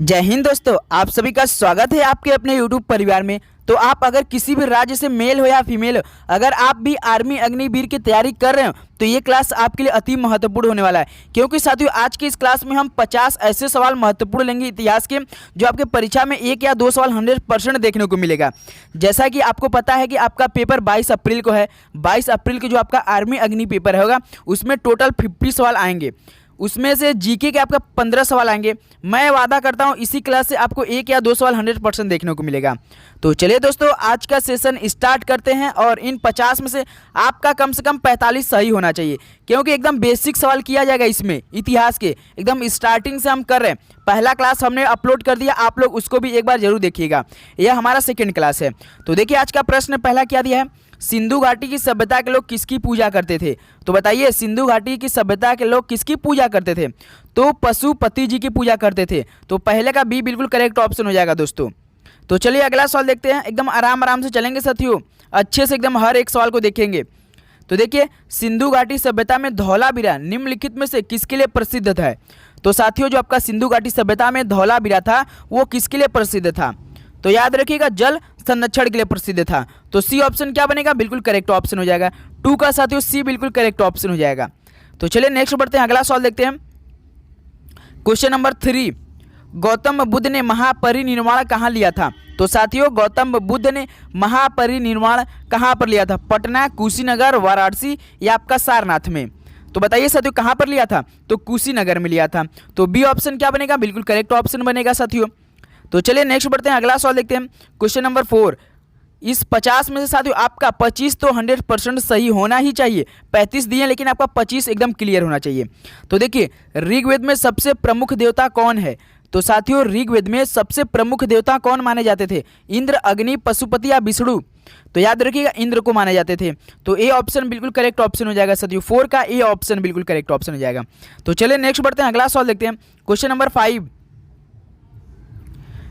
जय हिंद दोस्तों, आप सभी का स्वागत है आपके अपने YouTube परिवार में। तो आप अगर किसी भी राज्य से मेल हो या फीमेल हो, अगर आप भी आर्मी अग्निवीर की तैयारी कर रहे हो तो ये क्लास आपके लिए अति महत्वपूर्ण होने वाला है। क्योंकि साथियों आज की इस क्लास में हम 50 ऐसे सवाल महत्वपूर्ण लेंगे इतिहास के, जो आपके परीक्षा में एक या दो सवाल 100% देखने को मिलेगा। जैसा कि आपको पता है कि आपका पेपर 22 अप्रैल को है। 22 अप्रैल को जो आपका आर्मी अग्नि पेपर होगा उसमें टोटल 50 सवाल आएंगे। उसमें से जीके के आपका 15 सवाल आएंगे। मैं वादा करता हूं इसी क्लास से आपको एक या दो सवाल 100% देखने को मिलेगा। तो चलिए दोस्तों, आज का सेशन स्टार्ट करते हैं। और इन 50 में से आपका कम से कम 45 सही होना चाहिए, क्योंकि एकदम बेसिक सवाल किया जाएगा इसमें इतिहास के। एकदम स्टार्टिंग से हम कर रहे हैं। पहला क्लास हमने अपलोड कर दिया, आप लोग उसको भी एक बार जरूर देखिएगा। यह हमारा सेकेंड क्लास है। तो देखिए आज का प्रश्न पहला क्या दिया है, सिंधु घाटी की सभ्यता के लोग किसकी पूजा करते थे। तो बताइए, सिंधु घाटी की सभ्यता के लोग किसकी पूजा करते थे? तो पशुपति जी की पूजा करते थे। तो पहले का बी बिल्कुल करेक्ट ऑप्शन हो जाएगा दोस्तों। तो चलिए अगला सवाल देखते हैं। एकदम आराम आराम से चलेंगे साथियों, अच्छे से एकदम हर एक सवाल को देखेंगे। तो देखिए, सिंधु घाटी सभ्यता में धौलावीरा निम्नलिखित में से किसके लिए प्रसिद्ध था? तो साथियों जो आपका सिंधु घाटी सभ्यता में धौलावीरा था वो किसके लिए प्रसिद्ध था? तो याद रखिएगा, जल संरक्षण के लिए प्रसिद्ध था। तो सी ऑप्शन क्या बनेगा? बिल्कुल करेक्ट ऑप्शन हो जाएगा। 2 का साथियों सी बिल्कुल करेक्ट ऑप्शन हो जाएगा। तो चलिए नेक्स्ट बढ़ते हैं, अगला सवाल देखते हैं। क्वेश्चन नंबर 3, गौतम बुद्ध ने महापरिनिर्वाण कहाँ लिया था? तो साथियों गौतम बुद्ध ने महापरिनिर्वाण कहाँ पर लिया था? पटना, कुशीनगर, वाराणसी या आपका सारनाथ में? तो बताइए साथियों कहाँ पर लिया था? तो कुशीनगर में लिया था। तो बी ऑप्शन क्या बनेगा? बिल्कुल करेक्ट ऑप्शन बनेगा साथियों। तो चलिए नेक्स्ट बढ़ते हैं, अगला सवाल देखते हैं। क्वेश्चन नंबर 4, इस 50 में से साथियों आपका 25 तो 100% सही होना ही चाहिए। 35 दिए लेकिन आपका 25 एकदम क्लियर होना चाहिए। तो देखिए, ऋग्वेद में सबसे प्रमुख देवता कौन है? तो साथियों ऋग्वेद में सबसे प्रमुख देवता कौन माने जाते थे? इंद्र, अग्नि, पशुपति या विष्णु? तो याद रखिएगा इंद्र को माने जाते थे। तो ए ऑप्शन बिल्कुल करेक्ट ऑप्शन हो जाएगा साथियों। 4 का ए ऑप्शन बिल्कुल करेक्ट ऑप्शन हो जाएगा। तो चलिए नेक्स्ट बढ़ते हैं, अगला सवाल देखते हैं। क्वेश्चन नंबर 5,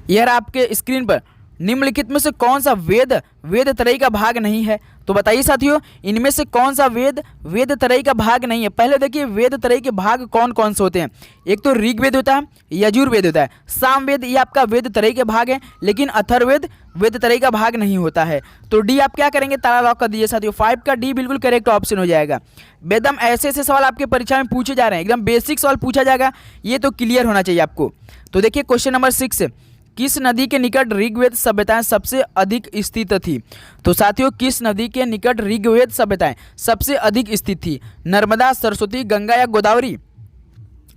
यह आपके स्क्रीन पर, निम्नलिखित में से कौन सा वेद त्रयी का भाग नहीं है? तो बताइए साथियों इनमें से कौन सा वेद त्रयी का भाग नहीं है? पहले देखिए वेद त्रयी के भाग कौन कौन से होते हैं। एक तो ऋग्वेद होता है, यजुर्वेद होता है, सामवेद, ये आपका वेद त्रयी के भाग है। लेकिन अथर्ववेद वेद त्रयी का भाग नहीं होता है। तो डी आप क्या करेंगे? ताला लॉक कर दीजिए साथियों। 5 का डी बिल्कुल करेक्ट ऑप्शन हो जाएगा। एकदम ऐसे ऐसे सवाल आपके परीक्षा में पूछे जा रहे हैं, एकदम बेसिक सवाल पूछा जाएगा, ये तो क्लियर होना चाहिए आपको। तो देखिए क्वेश्चन नंबर 6, किस नदी के निकट ऋग्वेद सभ्यताएं सबसे अधिक स्थित थी? तो साथियों किस नदी के निकट ऋग्वेद सभ्यताएं सबसे अधिक स्थित थी? नर्मदा, सरस्वती, गंगा या गोदावरी?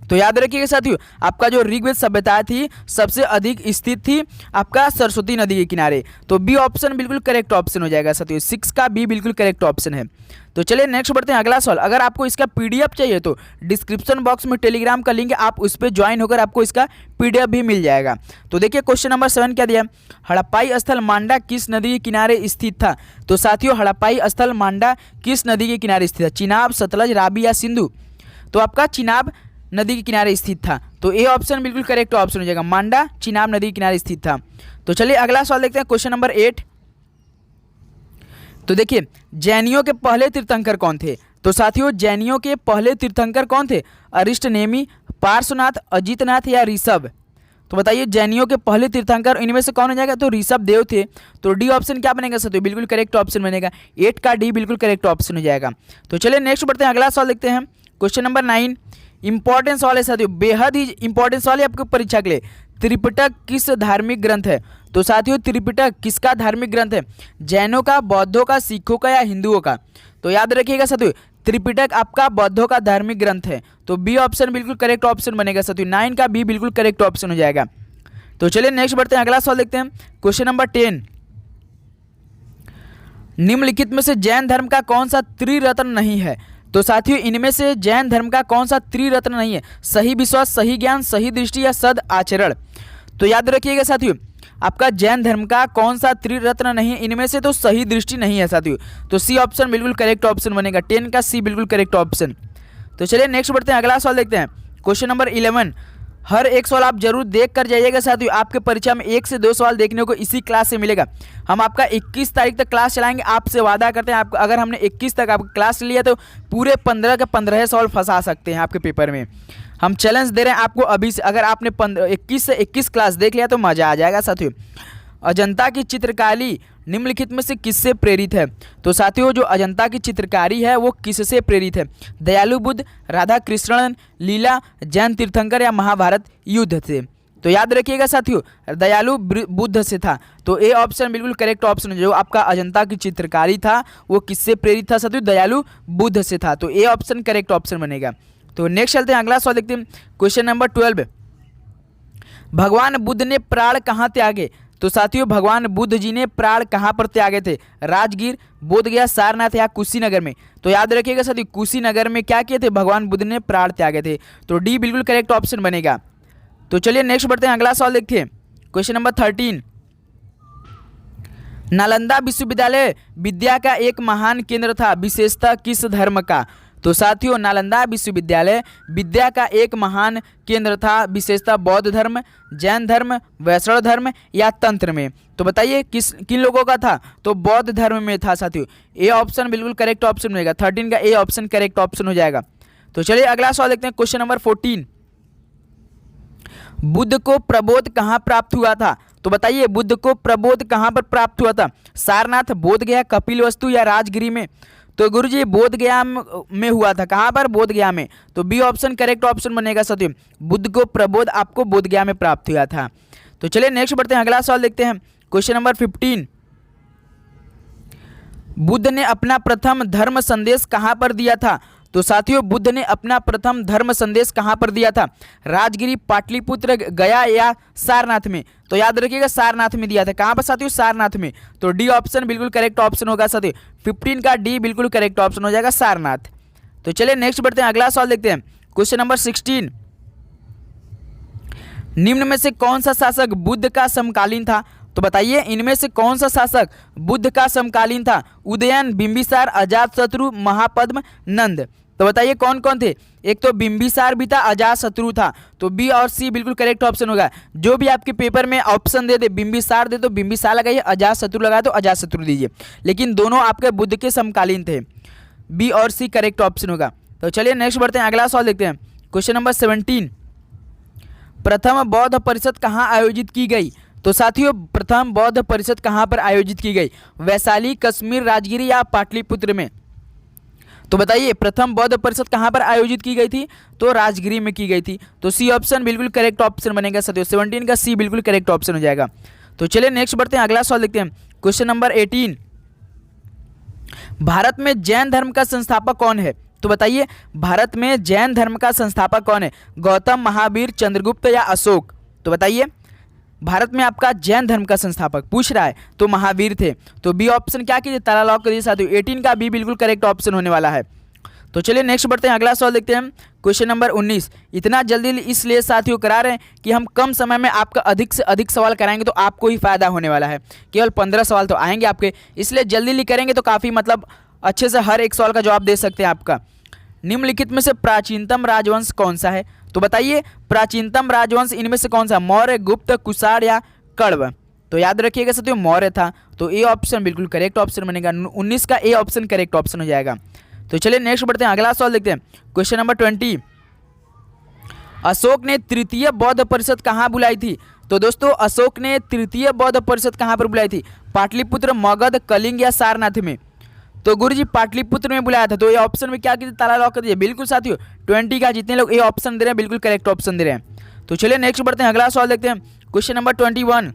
तो याद रखिएगा साथियों, आपका जो ऋग्वेद सभ्यता थी सबसे अधिक स्थित थी आपका सरस्वती नदी के किनारे। तो बी ऑप्शन बिल्कुल करेक्ट ऑप्शन हो जाएगा साथियों। 6 का बी बिल्कुल करेक्ट ऑप्शन है। तो चलिए नेक्स्ट बढ़ते हैं, अगला सवाल। अगर आपको इसका पीडीएफ चाहिए तो डिस्क्रिप्शन बॉक्स में टेलीग्राम का लिंक है, आप उस पर ज्वाइन होकर आपको इसका पीडीएफ भी मिल जाएगा। तो देखिए क्वेश्चन नंबर 7 क्या दिया? हड़प्पाई स्थल मांडा किस नदी के किनारे स्थित था? तो साथियों हड़प्पाई स्थल मांडा किस नदी के किनारे स्थित था? चिनाब, सतलज, रावी या सिंधु? तो आपका चिनाब नदी के किनारे स्थित था। तो ए ऑप्शन बिल्कुल करेक्ट ऑप्शन हो जाएगा। मांडा चिनाब नदी के किनारे स्थित था। तो चलिए अगला सवाल देखते हैं, क्वेश्चन नंबर 8। तो देखिए जैनियों के पहले तीर्थंकर कौन थे? तो साथियों जैनियों के पहले तीर्थंकर कौन थे? अरिष्ट नेमी, पार्श्वनाथ, अजितनाथ या ऋषभ? तो बताइए जैनियों के पहले तीर्थंकर इनमें से कौन हो जाएगा? तो ऋषभ देव थे। तो डी ऑप्शन क्या बनेगा साथियों? बिल्कुल करेक्ट ऑप्शन बनेगा। 8 का डी बिल्कुल करेक्ट ऑप्शन हो जाएगा। तो चलिए नेक्स्ट बढ़ते हैं, अगला सवाल देखते हैं। क्वेश्चन नंबर 9, इंपॉर्टेंट सवाल है साथियों, बेहद ही इंपॉर्टेंट सवाल है आपको परीक्षा के लिए। त्रिपिटक किस धार्मिक ग्रंथ है? तो साथियों त्रिपिटक किसका धार्मिक ग्रंथ है? जैनों का, बौद्धों का, सिखों का या हिंदुओं का? तो याद रखिएगा साथियों त्रिपिटक आपका बौद्धों का धार्मिक ग्रंथ है। तो बी ऑप्शन बिल्कुल करेक्ट ऑप्शन बनेगा साथियों। 9 का बी बिल्कुल करेक्ट ऑप्शन हो जाएगा। तो चलिए नेक्स्ट बढ़ते हैं, अगला सवाल देखते हैं। क्वेश्चन नंबर 10, निम्नलिखित में से जैन धर्म का कौन सा त्रिरत्न नहीं है? तो साथियों इनमें से जैन धर्म का कौन सा त्रिरत्न नहीं है? सही विश्वास, सही ज्ञान, सही दृष्टि या सद आचरण? तो याद रखिएगा साथियों आपका जैन धर्म का कौन सा त्रिरत्न नहीं है? इनमें से तो सही दृष्टि नहीं है साथियों। तो सी ऑप्शन बिल्कुल करेक्ट ऑप्शन बनेगा। 10 का सी बिल्कुल करेक्ट ऑप्शन। तो चलिए नेक्स्ट बढ़ते हैं, अगला सवाल देखते हैं। क्वेश्चन नंबर 11, हर एक सवाल आप जरूर देख कर जाइएगा साथियों। आपके परीक्षा में 1 से 2 सवाल देखने को इसी क्लास से मिलेगा। हम आपका 21 तारीख तक क्लास चलाएंगे, आपसे वादा करते हैं। आप अगर हमने 21 तक आपका क्लास लिया तो पूरे 15 के 15 सवाल फंसा सकते हैं आपके पेपर में। हम चैलेंज दे रहे हैं आपको अभी से। अगर आपने 21 से 21 क्लास देख लिया तो मजा आ जाएगा साथियों। अजंता की चित्रकारी निम्नलिखित में से किससे प्रेरित है? तो साथियों जो अजंता की चित्रकारी है वो किससे प्रेरित है? दयालु बुद्ध, राधा कृष्णन लीला, जैन तीर्थंकर या महाभारत युद्ध से? तो याद रखिएगा साथियों, दयालु बुद्ध से था। तो ए ऑप्शन बिल्कुल करेक्ट ऑप्शन है। जो आपका अजंता की चित्रकारी था वो किससे प्रेरित था साथियों? दयालु बुद्ध से था। तो ए ऑप्शन करेक्ट ऑप्शन बनेगा। तो नेक्स्ट चलते हैं, अगला सवाल देखते हैं, क्वेश्चन नंबर 12। भगवान बुद्ध ने प्राण कहाँ त्यागे? तो साथियों भगवान बुद्ध जी ने प्राण कहाँ पर त्यागे थे? राजगीर, बोधगया, सारनाथ या कुशीनगर में? तो याद रखिएगा साथियों, कुशीनगर में क्या किए थे? भगवान बुद्ध ने प्राण त्यागे थे। तो डी बिल्कुल करेक्ट ऑप्शन बनेगा। तो चलिए नेक्स्ट बढ़ते हैं, अगला सवाल देखते हैं, क्वेश्चन नंबर 13। नालंदा विश्वविद्यालय विद्या का एक महान केंद्र था, विशेषता किस धर्म का? तो साथियों नालंदा विश्वविद्यालय विद्या का एक महान केंद्र था, विशेषता बौद्ध धर्म, जैन धर्म, वैष्णव धर्म या तंत्र में? तो बताइए किन लोगों का था? तो बौद्ध धर्म में था साथियों। ए ऑप्शन बिल्कुल करेक्ट ऑप्शन रहेगा। 13 का ए ऑप्शन करेक्ट ऑप्शन हो जाएगा। तो चलिए अगला सवाल देखते हैं, क्वेश्चन नंबर 14। बुद्ध को प्रबोध कहाँ प्राप्त हुआ था? तो बताइए बुद्ध को प्रबोध कहाँ पर प्राप्त हुआ था? सारनाथ, बोधगया, कपिलवस्तु या राजगिरी में? तो गुरुजी बोधगया में हुआ था। कहाँ पर? बोधगया में। तो बी ऑप्शन करेक्ट ऑप्शन बनेगा साथियों। बुद्ध को प्रबोध आपको बोधगया में प्राप्त हुआ था। तो चलिए नेक्स्ट बढ़ते हैं, अगला सवाल देखते हैं, क्वेश्चन नंबर 15। बुद्ध ने अपना प्रथम धर्म संदेश कहाँ पर दिया था? तो साथियों बुद्ध ने अपना प्रथम धर्म संदेश कहाँ पर दिया था? राजगिरी, पाटलिपुत्र, गया या सारनाथ में? तो याद रखिएगा सारनाथ में दिया था। कहाँ पर साथियों? सारनाथ में। तो डी ऑप्शन बिल्कुल करेक्ट ऑप्शन होगा साथियों। 15 का डी बिल्कुल करेक्ट ऑप्शन हो जाएगा, सारनाथ। तो चलिए नेक्स्ट बढ़ते हैं, अगला सवाल देखते हैं, क्वेश्चन नंबर 16। निम्न में से कौन सा शासक बुद्ध का समकालीन था? तो बताइए इनमें से कौन सा शासक बुद्ध का समकालीन था? उदयन, बिंबिसार, अजातशत्रु, महापद्म, नंद? तो बताइए कौन कौन थे? एक तो बिंबिसार भी था, अजातशत्रु था। तो बी और सी बिल्कुल करेक्ट ऑप्शन होगा। जो भी आपके पेपर में ऑप्शन दे बिंबिसार दे तो बिंबिसार लगाइए, अजातशत्रु लगाए तो अजातशत्रु दीजिए, लेकिन दोनों आपके बुद्ध के समकालीन थे। बी और सी करेक्ट ऑप्शन होगा। तो चलिए नेक्स्ट बढ़ते हैं, अगला सवाल देखते हैं, क्वेश्चन नंबर 17। प्रथम बौद्ध परिषद कहाँ आयोजित की गई? तो साथियों प्रथम बौद्ध परिषद कहाँ पर आयोजित की गई? वैशाली, कश्मीर, राजगिरी या पाटलिपुत्र में? तो बताइए प्रथम बौद्ध परिषद कहाँ पर आयोजित की गई थी? तो राजगिरी में की गई थी। तो सी ऑप्शन बिल्कुल करेक्ट ऑप्शन बनेगा साथियों। 17 का सी बिल्कुल करेक्ट ऑप्शन हो जाएगा। तो चलिए नेक्स्ट बढ़ते हैं, अगला सवाल देखते हैं, क्वेश्चन नंबर 18। भारत में जैन धर्म का संस्थापक कौन है? तो बताइए भारत में जैन धर्म का संस्थापक कौन है? गौतम, महावीर, चंद्रगुप्त या अशोक? तो बताइए भारत में आपका जैन धर्म का संस्थापक पूछ रहा है, तो महावीर थे। तो बी ऑप्शन क्या कीजिए, ताला लॉक करिए साथियों। 18 का बी बिल्कुल करेक्ट ऑप्शन होने वाला है। तो चलिए नेक्स्ट बढ़ते हैं, अगला सवाल देखते हैं, क्वेश्चन नंबर 19। इतना जल्दी इसलिए साथियों करा रहे हैं कि हम कम समय में आपका अधिक से अधिक सवाल कराएंगे तो आपको ही फायदा होने वाला है। केवल 15 सवाल तो आएंगे आपके, इसलिए जल्दी करेंगे तो काफ़ी मतलब अच्छे से हर एक सवाल का जवाब दे सकते हैं आपका। निम्नलिखित में से प्राचीनतम राजवंश कौन सा है? तो बताइए प्राचीनतम राजवंश इनमें से कौन सा? मौर्य, गुप्त, कुषाण या कण्व? तो याद रखिएगा साथियों मौर्य था। तो ए ऑप्शन बिल्कुल करेक्ट ऑप्शन बनेगा। 19 का ए ऑप्शन करेक्ट ऑप्शन हो जाएगा। तो चलिए नेक्स्ट बढ़ते हैं, अगला सवाल देखते हैं, क्वेश्चन नंबर 20। अशोक ने तृतीय बौद्ध परिषद कहाँ बुलाई थी? तो दोस्तों अशोक ने तृतीय बौद्ध परिषद कहाँ पर बुलाई थी? पाटलिपुत्र, मगध, कलिंग या सारनाथ में? तो गुरुजी पाटलिपुत्र में बुलाया था। तो ये ऑप्शन में क्या कीजिए, ताला लॉक कर दीजिए। बिल्कुल साथियों 20 का जितने लोग ये ऑप्शन दे रहे हैं बिल्कुल करेक्ट ऑप्शन दे रहे हैं। तो चलिए नेक्स्ट बढ़ते हैं, अगला सवाल देखते हैं, क्वेश्चन नंबर 21।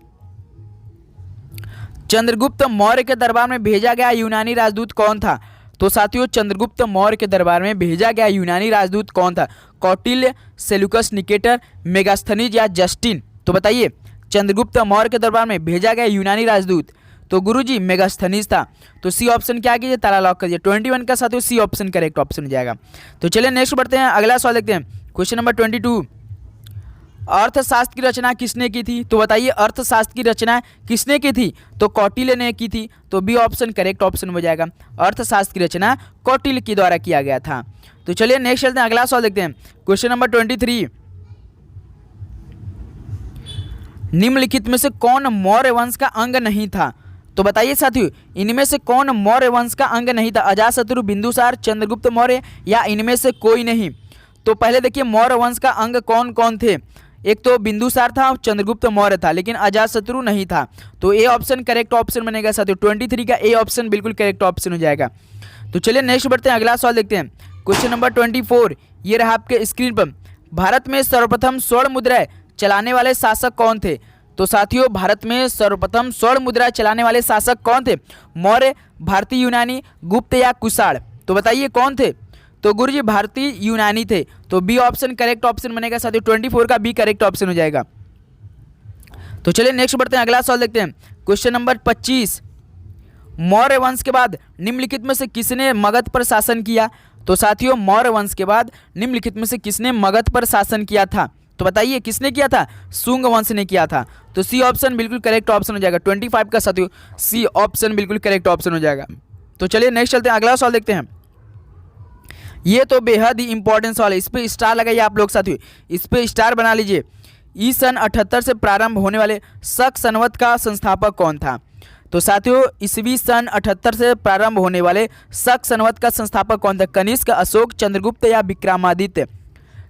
चंद्रगुप्त मौर्य के दरबार में भेजा गया यूनानी राजदूत कौन था? तो साथियों चंद्रगुप्त मौर्य के दरबार में भेजा गया यूनानी राजदूत कौन था? कौटिल्य, सेल्यूकस निकेटर, मेगास्थनीज या जस्टिन? तो बताइए चंद्रगुप्त मौर्य के दरबार में भेजा गया यूनानी राजदूत, तो गुरुजी मेगास्थनीज था। तो सी ऑप्शन क्या कीजिए, ताला लॉक करिए। 21 का साथियों सी ऑप्शन करेक्ट ऑप्शन हो जाएगा। तो चलिए नेक्स्ट बढ़ते हैं, अगला सवाल देखते हैं, क्वेश्चन नंबर 22। अर्थशास्त्र की रचना किसने की थी? तो बताइए अर्थशास्त्र की रचना किसने की थी? तो कौटिल्य ने की थी। तो बी ऑप्शन करेक्ट ऑप्शन हो जाएगा। अर्थशास्त्र की रचना कौटिल्य के द्वारा किया गया था। तो चलिए नेक्स्ट चलते हैं, अगला सवाल देखते हैं, क्वेश्चन नंबर 23। निम्नलिखित में से कौन मौर्य वंश का अंग नहीं था? तो बताइए साथियों इनमें से कौन मौर्य वंश का अंग नहीं था? अजातशत्रु, बिंदुसार, चंद्रगुप्त मौर्य या इनमें से कोई नहीं? तो पहले देखिए मौर्य वंश का अंग कौन कौन थे। एक तो बिंदुसार था, चंद्रगुप्त मौर्य था, लेकिन अजातशत्रु नहीं था। तो ए ऑप्शन करेक्ट ऑप्शन बनेगा साथियों। 23 का ए ऑप्शन बिल्कुल करेक्ट ऑप्शन हो जाएगा। तो चलिए नेक्स्ट बढ़ते हैं, अगला सवाल देखते हैं। क्वेश्चन नंबर 24 ये रहा आपके स्क्रीन पर। भारत में सर्वप्रथम स्वर्ण मुद्रा चलाने वाले शासक कौन थे। तो साथियों भारत में सर्वप्रथम स्वर्ण मुद्रा चलाने वाले शासक कौन थे। मौर्य, भारतीय यूनानी, गुप्त या कुषाण। तो बताइए कौन थे। तो गुरुजी भारतीय यूनानी थे। तो बी ऑप्शन करेक्ट ऑप्शन बनेगा साथियों। 24 का बी करेक्ट ऑप्शन हो जाएगा। तो चलिए नेक्स्ट बढ़ते हैं, अगला सवाल देखते हैं। क्वेश्चन नंबर 25 मौर्य वंश के बाद निम्नलिखित में से किसने मगध पर शासन किया। तो साथियों मौर्य वंश के बाद निम्नलिखित में से किसने मगध पर शासन किया था। तो बताइए किसने किया था। शुंग वंश ने किया था। तो सी ऑप्शन बिल्कुल करेक्ट ऑप्शन हो जाएगा। 25 का साथियों सी ऑप्शन बिल्कुल करेक्ट ऑप्शन हो जाएगा। तो चलिए नेक्स्ट चलते हैं, अगला सवाल देखते हैं। ये तो बेहद ही इंपॉर्टेंट सवाल है, इस पे स्टार लगाइए आप लोग साथियों, इस पे स्टार बना लीजिए। ई सन 78 से प्रारंभ होने वाले शक संवत का संस्थापक कौन था। तो साथियों ईस्वी सन 78 से प्रारंभ होने वाले शक संवत का संस्थापक कौन था। कनिष्क, अशोक, चंद्रगुप्त या विक्रमादित्य।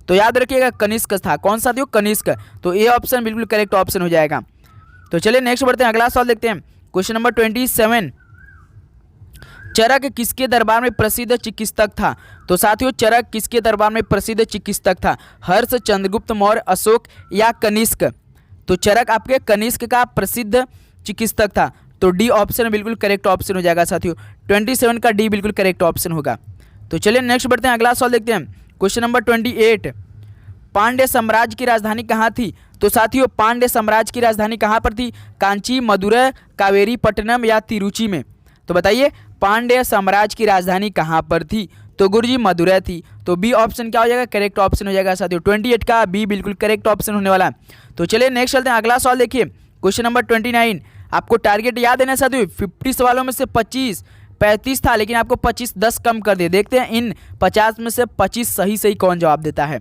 तो याद रखिएगा कनिष्क था। कौन साथियों, कनिष्क। तो ए ऑप्शन बिल्कुल करेक्ट ऑप्शन हो जाएगा। तो चलिए नेक्स्ट बढ़ते हैं, अगला सवाल देखते हैं। क्वेश्चन नंबर 27 चरक किसके दरबार में प्रसिद्ध चिकित्सक था। तो साथियों चरक किसके दरबार में प्रसिद्ध चिकित्सक था। हर्ष, चंद्रगुप्त मौर्य, अशोक या कनिष्क। तो चरक आपके कनिष्क का प्रसिद्ध चिकित्सक था। तो डी ऑप्शन बिल्कुल करेक्ट ऑप्शन हो जाएगा साथियों। 27 का डी बिल्कुल करेक्ट ऑप्शन होगा। तो चलिए नेक्स्ट बढ़ते हैं, अगला सवाल देखते हैं। क्वेश्चन नंबर 28 पांड्य साम्राज्य की राजधानी कहाँ थी। तो साथियों पांड्य साम्राज्य की राजधानी कहाँ पर थी। कांची, मदुरै, कावेरी पट्टनम या तिरुचि में। तो बताइए पांड्य साम्राज्य की राजधानी कहाँ पर थी। तो गुरुजी मदुरै थी। तो बी ऑप्शन क्या हो जाएगा, करेक्ट ऑप्शन हो जाएगा साथियों। 28 का बी बिल्कुल करेक्ट ऑप्शन होने वाला। तो चलिए नेक्स्ट चलते हैं, अगला सवाल देखिए। क्वेश्चन नंबर 29 आपको टारगेट याद है ना साथियों, 50 सवालों में से 35 था, लेकिन आपको 10 कम कर दिए। देखते हैं इन 50 में से 25 सही कौन जवाब देता है।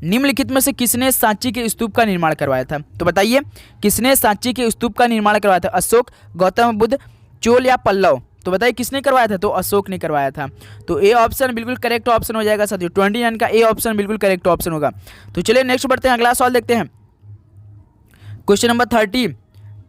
निम्नलिखित में से किसने सांची के स्तूप का निर्माण करवाया था। तो बताइए किसने सांची के स्तूप का निर्माण करवाया था। अशोक, गौतम बुद्ध, चोल या पल्लव। तो बताइए किसने करवाया था। तो अशोक ने करवाया था। तो ए ऑप्शन बिल्कुल करेक्ट ऑप्शन हो जाएगा साथियों। 29 का ए ऑप्शन बिल्कुल करेक्ट ऑप्शन होगा। तो चलिए नेक्स्ट बढ़ते हैं, अगला सवाल देखते हैं। क्वेश्चन नंबर 30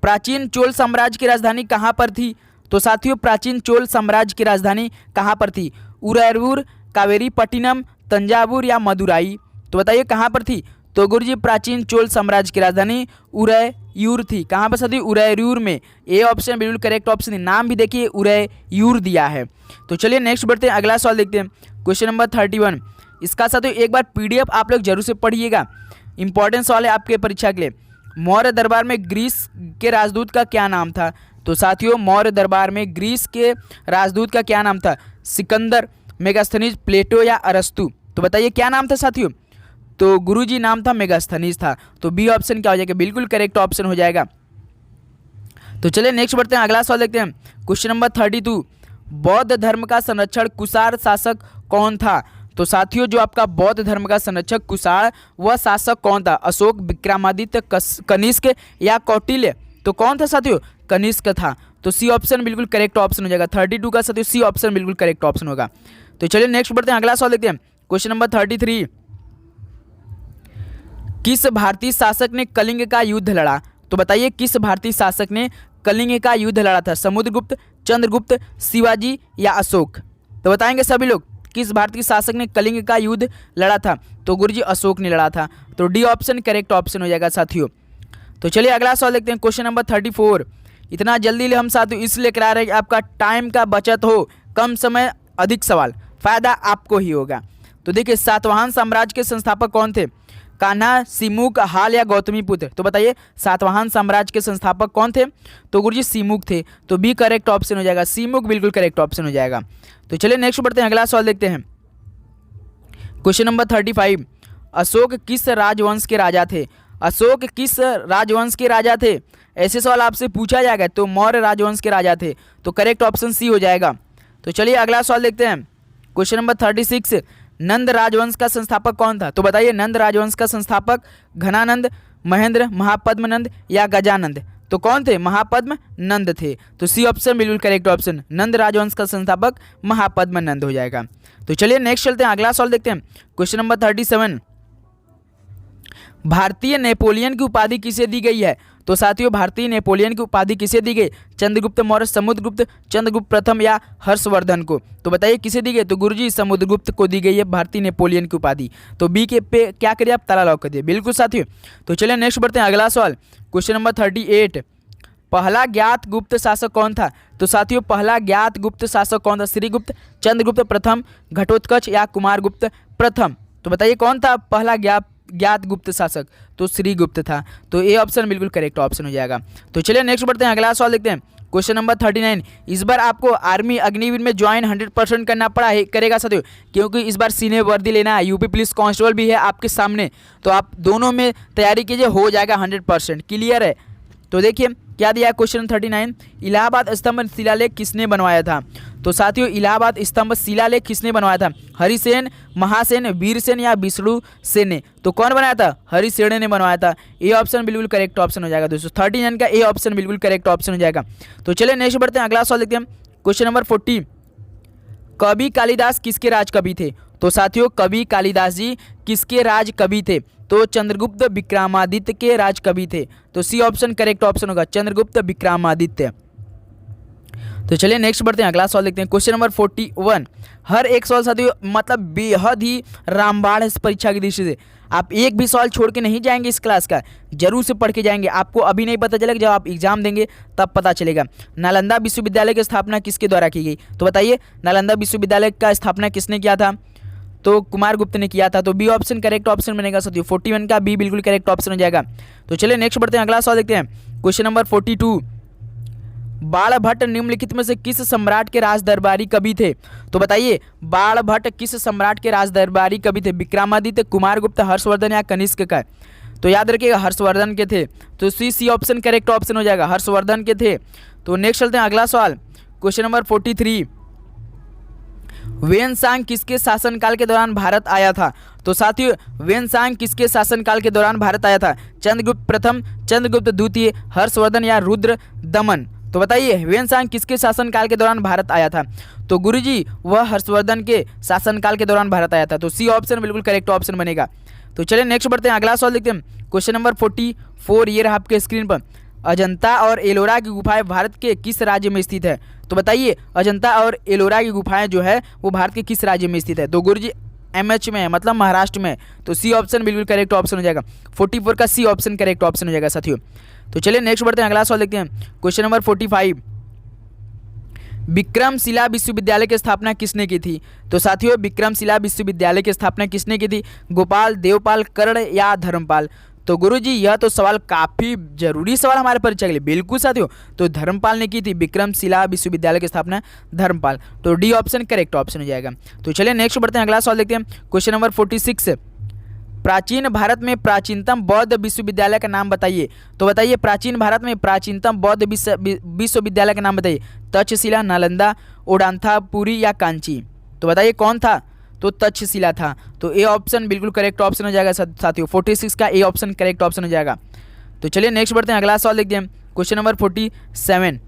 प्राचीन चोल साम्राज्य की राजधानी कहाँ पर थी। तो साथियों प्राचीन चोल साम्राज्य की राजधानी कहाँ पर थी। उदयपुर, कावेरीपट्टिनम, तंजावुर या मदुराई। तो बताइए कहाँ पर थी। तो गुरुजी प्राचीन चोल साम्राज्य की राजधानी उदयपुर थी। कहाँ पर साथी, उदयपुर में। ए ऑप्शन बिल्कुल करेक्ट ऑप्शन है। नाम भी देखिए उदयपुर दिया है। तो चलिए नेक्स्ट बढ़ते हैं, अगला सवाल देखते हैं। क्वेश्चन नंबर 31 इसका साथियों एक बार पीडीएफ आप लोग जरूर से पढ़िएगा, इंपॉर्टेंट सवाल है आपके परीक्षा के लिए। मौर्य दरबार में ग्रीस के राजदूत का क्या नाम था। तो साथियों मौर्य दरबार में ग्रीस के राजदूत का क्या नाम था। सिकंदर, मेगास्थनीज, प्लेटो या अरस्तु। तो बताइए क्या नाम था साथियों। तो गुरुजी नाम था मेगास्थनीज था। तो बी ऑप्शन क्या हो जाएगा, बिल्कुल करेक्ट ऑप्शन हो जाएगा। तो चलिए नेक्स्ट बढ़ते हैं, अगला सवाल देखते हैं। क्वेश्चन नंबर 32 बौद्ध धर्म का संरक्षण कुषाण शासक कौन था। तो साथियों जो आपका बौद्ध धर्म का संरक्षक कुषाण वह शासक कौन था। अशोक, विक्रमादित्य, कनिष्क या कौटिल्य। तो कौन था साथियों, कनिष्क था। तो सी ऑप्शन बिल्कुल करेक्ट ऑप्शन हो जाएगा। 32 का साथियों सी ऑप्शन बिल्कुल करेक्ट ऑप्शन होगा। तो चलिए नेक्स्ट बढ़ते हैं, अगला सवाल देखते हैं। क्वेश्चन नंबर 33 किस भारतीय शासक ने कलिंग का युद्ध लड़ा। तो बताइए किस भारतीय शासक ने कलिंग का युद्ध लड़ा था। समुद्रगुप्त, चंद्रगुप्त, शिवाजी या अशोक। तो बताएंगे सभी लोग किस भारतीय शासक ने कलिंग का युद्ध लड़ा था। तो गुरुजी अशोक ने लड़ा था। तो डी ऑप्शन करेक्ट ऑप्शन हो जाएगा साथियों। तो चलिए अगला सवाल देखते हैं। क्वेश्चन नंबर 34 इतना जल्दी हम साथियों इसलिए करा रहे हैं कि आपका टाइम का बचत हो, कम समय अधिक सवाल, फायदा आपको ही होगा। तो देखिए सातवाहन साम्राज्य के संस्थापक कौन थे। कान्हा, सिमुक, हाल या गौतमीपुत्र। तो बताइए सातवाहन साम्राज्य के संस्थापक कौन थे। तो गुरुजी सिमुक थे। तो बी करेक्ट ऑप्शन हो जाएगा। सिमुक बिल्कुल करेक्ट ऑप्शन हो जाएगा। तो चलिए नेक्स्ट बढ़ते हैं, अगला सवाल देखते हैं। क्वेश्चन नंबर 35 अशोक किस राजवंश के राजा थे। अशोक किस राजवंश के राजा थे। ऐसे सवाल आपसे पूछा जाएगा। तो मौर्य राजवंश के राजा थे। तो करेक्ट ऑप्शन सी हो जाएगा। तो चलिए अगला सवाल देखते हैं। क्वेश्चन नंबर 36 नंद राजवंश का संस्थापक कौन था। तो बताइए नंद राजवंश का संस्थापक घनानंद, महेंद्र, महापद्मनंद या गजानंद। तो कौन थे? महापद्म नंद थे। तो सी ऑप्शन बिल्कुल करेक्ट ऑप्शन, नंद राजवंश का संस्थापक महापद्म नंद हो जाएगा। तो चलिए नेक्स्ट चलते हैं, अगला सवाल देखते हैं। क्वेश्चन नंबर 37, भारतीय नेपोलियन की उपाधि किसे दी गई है? तो साथियों भारतीय नेपोलियन की उपाधि किसे दी गई? चंद्रगुप्त मौर्य, समुद्रगुप्त, चंद्रगुप्त प्रथम या हर्षवर्धन को? तो बताइए किसे दी गई? तो गुरुजी समुद्रगुप्त को दी गई है भारतीय नेपोलियन की उपाधि। तो बी के पे क्या करिए आप? ताला लॉक कर दिए। बिल्कुल साथियों। तो चलिए नेक्स्ट बढ़ते हैं, अगला सवाल क्वेश्चन नंबर 38, पहला ज्ञात गुप्त शासक कौन था? तो साथियों पहला ज्ञात गुप्त शासक कौन था? श्रीगुप्त, चंद्रगुप्त प्रथम, घटोत्कच या कुमारगुप्त प्रथम? तो बताइए कौन था पहला ज्ञात गुप्त शासक? तो श्रीगुप्त था। तो ए ऑप्शन बिल्कुल करेक्ट ऑप्शन हो जाएगा। तो चलिए नेक्स्ट बढ़ते हैं, अगला सवाल देखते हैं। क्वेश्चन नंबर 39, इस बार आपको आर्मी अग्निवीर में ज्वाइन 100% करना पड़ा है, करेगा साथियों, क्योंकि इस बार सीने वर्दी लेना है, यूपी पुलिस कांस्टेबल भी है आपके सामने, तो आप दोनों में तैयारी कीजिए, हो जाएगा 100%। क्लियर है? तो देखिए क्या दिया है क्वेश्चन 39, इलाहाबाद स्तंभ शिलालेख किसने बनवाया था? तो साथियों इलाहाबाद स्तंभ शिलालेख किसने बनवाया था? हरिसेन, महासेन, वीरसेन या विष्णु सेन ने? तो कौन बनाया था? हरिसेन ने बनवाया था। ए ऑप्शन बिल्कुल करेक्ट ऑप्शन हो जाएगा दोस्तों, 39 का ए ऑप्शन बिल्कुल करेक्ट ऑप्शन हो जाएगा। तो चलिए नेक्स्ट बढ़ते हैं, अगला सवाल देखते हैं। क्वेश्चन नंबर 40, कवि कालिदास किसके राज कवि थे? तो साथियों कवि कालिदास जी किसके राज कवि थे? तो चंद्रगुप्त विक्रमादित्य के राज कवि थे। तो सी ऑप्शन करेक्ट ऑप्शन होगा, चंद्रगुप्त विक्रमादित्य। तो चलिए नेक्स्ट बढ़ते हैं, अगला सवाल देखते हैं। क्वेश्चन नंबर 41, हर एक सवाल साथियों मतलब बेहद ही रामबाण है इस परीक्षा की दृष्टि से। आप एक भी सवाल छोड़ के नहीं जाएंगे इस क्लास का, जरूर से पढ़ के जाएंगे। आपको अभी नहीं पता चलेगा, जब आप एग्जाम देंगे तब पता चलेगा। नालंदा विश्वविद्यालय की स्थापना किसके द्वारा की गई? तो बताइए नालंदा विश्वविद्यालय का स्थापना किसने किया था? तो कुमारगुप्त ने किया था। तो बी ऑप्शन करेक्ट ऑप्शन बनेगा साथियों, 41 का बी बिल्कुल करेक्ट ऑप्शन हो जाएगा। तो चलिए नेक्स्ट बढ़ते हैं, अगला सवाल देखते हैं। क्वेश्चन नंबर 42, बाणभट्ट निम्नलिखित में से किस सम्राट के राज दरबारी कवि थे? तो बताइए बाणभट्ट किस सम्राट के राज दरबारी कवि थे? विक्रमादित्य, कुमारगुप्त, हर्षवर्धन या कनिष्क का? तो याद रखिएगा हर्षवर्धन के थे। तो सी ऑप्शन करेक्ट ऑप्शन हो जाएगा, हर्षवर्धन के थे। तो नेक्स्ट चलते हैं, अगला सवाल क्वेश्चन नंबर 43, वेनसांग किसके शासनकाल के दौरान भारत आया था? तो साथियों वेनसांग किसके शासनकाल के दौरान भारत आया था? चंद्रगुप्त प्रथम, चंद्रगुप्त द्वितीय, हर्षवर्धन या रुद्र दमन? तो बताइए वेनसांग किसके शासनकाल के दौरान भारत आया था? तो गुरुजी वह हर्षवर्धन के शासनकाल के दौरान भारत आया था। तो सी ऑप्शन बिल्कुल करेक्ट ऑप्शन बनेगा। तो चलिए नेक्स्ट बढ़ते हैं, अगला सवाल देखते हैं। क्वेश्चन नंबर 44 ये रहा आपके स्क्रीन पर, अजंता और एलोरा की गुफाएं भारत के किस राज्य में स्थित है? तो बताइए अजंता और एलोरा की गुफाएं जो है वो भारत के किस राज्य में स्थित है? तो गुरुजी MH में है, मतलब महाराष्ट्र में। तो सी ऑप्शन बिल्कुल करेक्ट ऑप्शन हो जाएगा, 44 का सी ऑप्शन करेक्ट ऑप्शन हो जाएगा साथियों। तो चलिए नेक्स्ट बढ़ते हैं, अगला सवाल देखते हैं। क्वेश्चन नंबर 45, विक्रमशिला विश्वविद्यालय की स्थापना किसने की थी? तो साथियों विक्रमशिला विश्वविद्यालय की स्थापना किसने की थी? गोपाल, देवपाल, कर्ण या धर्मपाल? तो गुरुजी यह तो सवाल काफ़ी जरूरी सवाल हमारे परीक्षा के लिए। बिल्कुल साथियों, तो धर्मपाल ने की थी विक्रमशिला विश्वविद्यालय की स्थापना, धर्मपाल। तो डी ऑप्शन करेक्ट ऑप्शन हो जाएगा। तो चलिए नेक्स्ट बढ़ते हैं, अगला सवाल देखते हैं। क्वेश्चन नंबर 46, प्राचीन भारत में प्राचीनतम बौद्ध विश्वविद्यालय का नाम बताइए। तो बताइए प्राचीन भारत में प्राचीनतम बौद्ध विश्वविद्यालय का नाम बताइए। तक्षशिला, नालंदा, ओडांथा, पुरी या कांची? तो बताइए कौन था? तो तक्षशिला था। तो ए ऑप्शन बिल्कुल करेक्ट ऑप्शन हो जाएगा साथियों, 46 का ए ऑप्शन करेक्ट ऑप्शन हो जाएगा। तो चलिए नेक्स्ट बढ़ते हैं, अगला सवाल देखते हैं। क्वेश्चन नंबर 47,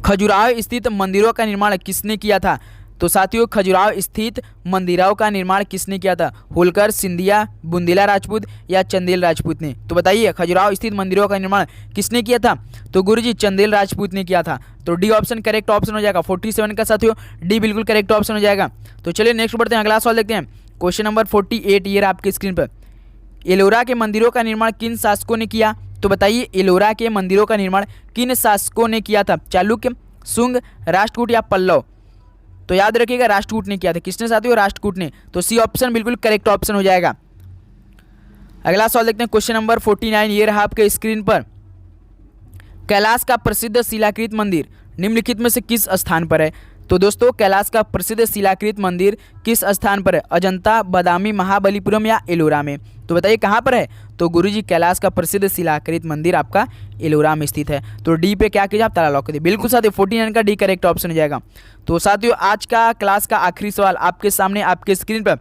खजुराहो स्थित मंदिरों का निर्माण किसने किया था? तो साथियों खजुराहो स्थित मंदिरों का निर्माण किसने किया था? होलकर, सिंधिया, बुंदेला राजपूत या चंदेल राजपूत ने? तो बताइए खजुराहो स्थित मंदिरों का निर्माण किसने किया था? तो गुरुजी चंदेल राजपूत ने किया था। तो डी ऑप्शन करेक्ट ऑप्शन हो जाएगा, 47 का साथियों डी बिल्कुल करेक्ट ऑप्शन हो जाएगा। तो चलिए नेक्स्ट बढ़ते हैं, अगला सवाल देखते हैं। क्वेश्चन नंबर 48 ये रहा आपकी स्क्रीन पर, एलोरा के मंदिरों का निर्माण किन शासकों ने किया? तो बताइए एलोरा के मंदिरों का निर्माण किन शासकों ने किया था? चालुक्य, शुंग, राष्ट्रकूट या पल्लव? तो याद रखिएगा राष्ट्रकूट ने किया था। किसने साथियों? राष्ट्रकूट ने। तो सी ऑप्शन बिल्कुल करेक्ट ऑप्शन हो जाएगा। अगला सवाल देखते हैं। क्वेश्चन नंबर 49 ये रहा आपके स्क्रीन पर, कैलाश का प्रसिद्ध शिलाकृत मंदिर निम्नलिखित में से किस स्थान पर है? तो दोस्तों कैलाश का प्रसिद्ध शिलाकृत मंदिर किस स्थान पर है? अजंता, बादामी, महाबलीपुरम या एलोरा में? तो बताइए कहाँ पर है? तो गुरुजी कैलाश का प्रसिद्ध शिलाकृत मंदिर आपका एलोरा में स्थित है। तो डी पे क्या कीजिए आप ताला लॉक कर दीजिए। बिल्कुल साथियों 49 का डी करेक्ट ऑप्शन हो जाएगा। तो साथियों आज का क्लास का आखिरी सवाल आपके सामने आपके स्क्रीन पर,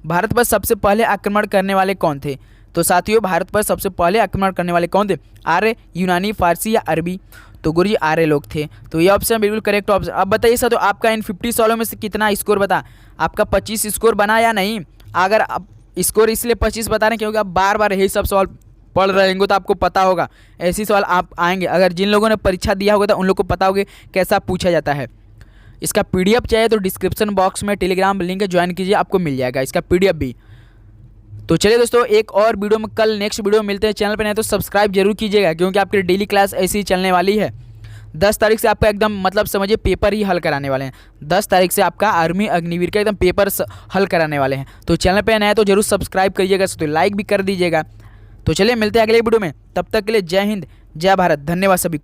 भारत पर सबसे पहले आक्रमण करने वाले कौन थे? तो साथियों भारत पर सबसे पहले आक्रमण करने वाले कौन थे? आर्य, यूनानी, फारसी या अरबी? तो गुरुजी आर्य लोग थे। तो ये ऑप्शन बिल्कुल करेक्ट ऑप्शन। अब बताइए सर, तो आपका इन 50 सवालों में से कितना स्कोर बता? आपका 25 स्कोर बना या नहीं? अगर आप स्कोर इसलिए 25 बता रहे हैं क्योंकि आप बार बार यही सब सवाल पढ़ रहे होंगे तो आपको पता होगा ऐसे सवाल आप आएंगे। अगर जिन लोगों ने परीक्षा दिया होगा तो उन लोग को पता होगा कैसा पूछा जाता है। इसका पीडीएफ चाहिए तो डिस्क्रिप्शन बॉक्स में टेलीग्राम लिंक ज्वाइन कीजिए, आपको मिल जाएगा इसका पीडीएफ भी। तो चलिए दोस्तों, एक और वीडियो में कल नेक्स्ट वीडियो में मिलते हैं। चैनल पर नहीं तो सब्सक्राइब जरूर कीजिएगा क्योंकि आपकी डेली क्लास ऐसी ही चलने वाली है। 10 तारीख से आपका एकदम मतलब समझिए पेपर ही हल कराने वाले हैं। 10 तारीख से आपका आर्मी अग्निवीर का एकदम पेपर हल कराने वाले हैं। तो चैनल पे नया है तो जरूर सब्सक्राइब करिएगा, तो लाइक भी कर दीजिएगा। तो चलिए मिलते हैं अगले वीडियो में, तब तक के लिए जय हिंद, जय भारत, धन्यवाद सभी को।